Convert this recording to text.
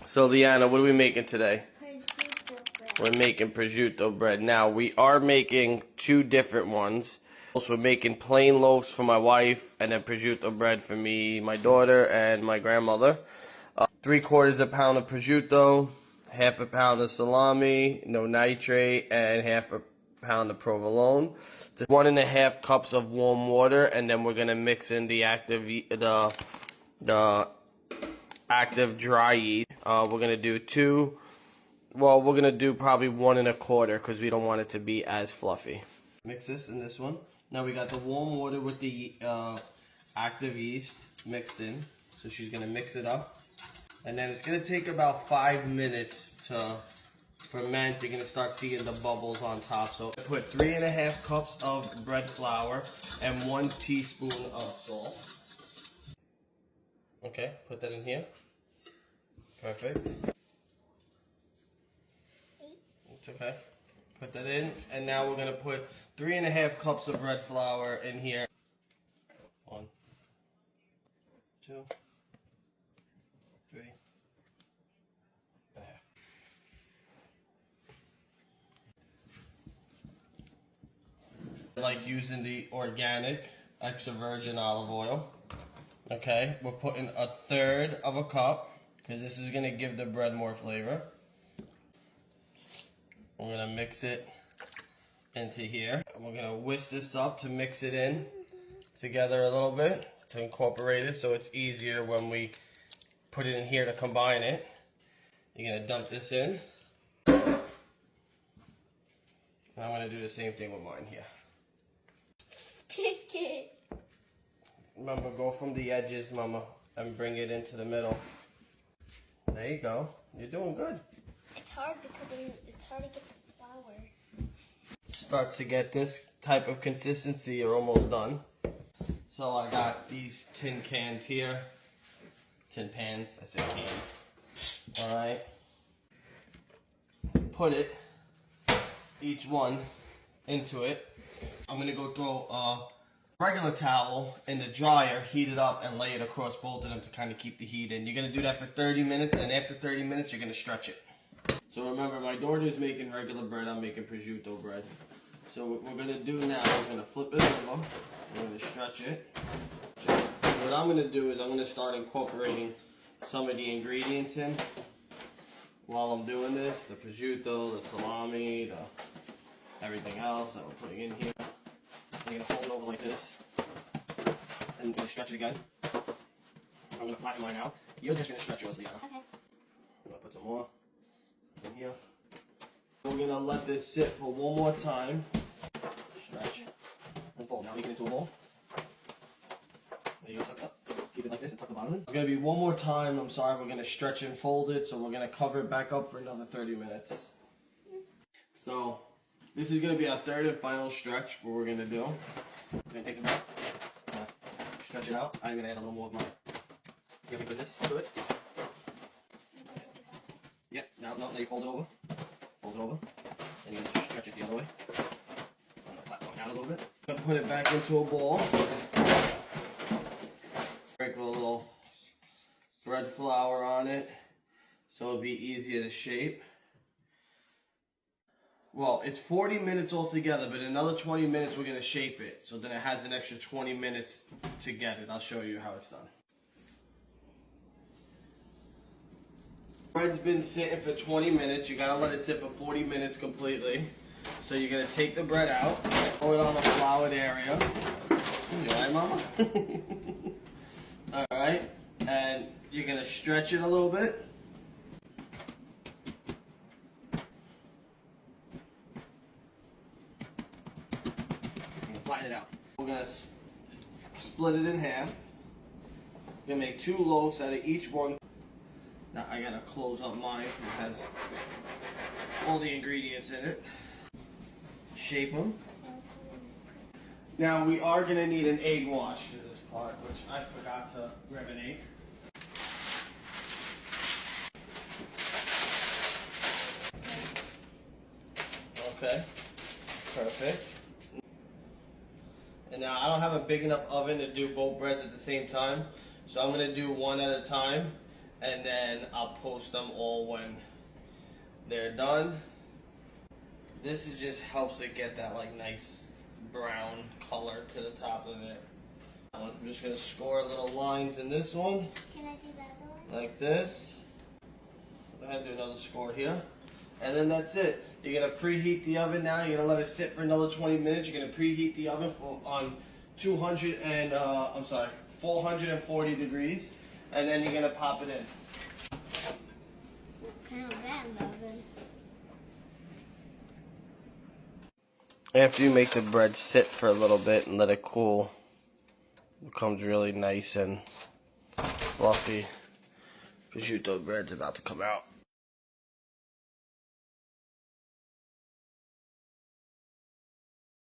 So, Liana, what are we making today? Prosciutto bread. We're making prosciutto bread. Now, we are making two different ones. Also, we're making plain loaves for my wife, and then prosciutto bread for me, my daughter, and my grandmother. 3/4 pound of prosciutto, 1/2 pound of salami, no nitrate, and 1/2 pound of provolone. 1.5 cups of warm water, and then we're gonna mix in the active dry yeast. We're gonna do two. Well, we're gonna do probably 1 1/4 because we don't want it to be as fluffy. Mix this in this one. Now we got the warm water with the active yeast mixed in. So she's gonna mix it up, and then it's gonna take about 5 minutes to ferment. You're gonna start seeing the bubbles on top. So put 3.5 cups of bread flour and 1 teaspoon of salt. Okay, put that in here. Perfect. It's okay. Put that in, and now we're gonna put 3.5 cups of bread flour in here. 1, 2, 3. I like using the organic extra virgin olive oil. Okay, we're putting 1/3 of a cup because this is gonna give the bread more flavor. We're gonna mix it into here. We're gonna whisk this up to mix it in together a little bit to incorporate it so it's easier when we put it in here to combine it. You're gonna dump this in. And I'm gonna do the same thing with mine here. Take it. Remember, go from the edges, mama, and bring it into the middle. There you go. You're doing good. It's hard because it's hard to get the flour. Starts to get this type of consistency, you're almost done. So I got these tin cans here. Tin pans, I said cans. Alright. Put it, each one, into it. I'm gonna go throw a regular towel in the dryer, heat it up, and lay it across both of them to kind of keep the heat in. You're gonna do that for 30 minutes, and after 30 minutes, you're gonna stretch it. So remember, my daughter's making regular bread, I'm making prosciutto bread. So what we're gonna do now is gonna flip it over, we're gonna stretch it. What I'm gonna do is I'm gonna start incorporating some of the ingredients in while I'm doing this. The prosciutto, the salami, everything else that we're putting in here. I'm gonna fold it over like this, and I'm gonna stretch it again. I'm gonna flatten mine out. You're just gonna stretch yours, Liana. Okay. I'm gonna put some more in here. We're gonna let this sit for one more time. Stretch and fold. Now make it into a bowl. There you go, tuck up. Keep it like this and tuck the bottom in. It's gonna be one more time. I'm sorry, we're gonna stretch and fold it, so we're gonna cover it back up for another 30 minutes. So this is gonna be our third and final stretch. What we're gonna do, we're gonna take the bread, stretch it out. I'm gonna add a little more of mine. Give me goodness to it. Yeah, now you fold it over. Fold it over. And you're gonna stretch it the other way. I'm gonna flatten it out a little bit. I'm gonna put it back into a ball. Sprinkle a little bread flour on it so it'll be easier to shape. Well, it's 40 minutes altogether, but another 20 minutes we're going to shape it. So then it has an extra 20 minutes to get it. I'll show you how it's done. Bread's been sitting for 20 minutes. You got to let it sit for 40 minutes completely. So you're going to take the bread out, throw it on the floured area. You all right, mama? Alright, and you're going to stretch it a little bit. Flatten it out. We're going to split it in half. We're going to make 2 loaves out of each one. Now I got to close up mine. It has all the ingredients in it. Shape them. Now we are going to need an egg wash for this part, which I forgot to grab an egg. Okay, perfect. And now I don't have a big enough oven to do both breads at the same time, so I'm going to do one at a time, and then I'll post them all when they're done. This is just helps it get that like nice brown color to the top of it. I'm just gonna score little lines in this one, Can I do that one? like this. Go ahead and do another score here. And then that's it. You're gonna preheat the oven now. You're gonna let it sit for another 20 minutes. You're gonna preheat the oven on 440 degrees, and then you're gonna pop it in. What kind of that in the oven? After you make the bread sit for a little bit and let it cool, it becomes really nice and fluffy. Prosciutto bread's about to come out.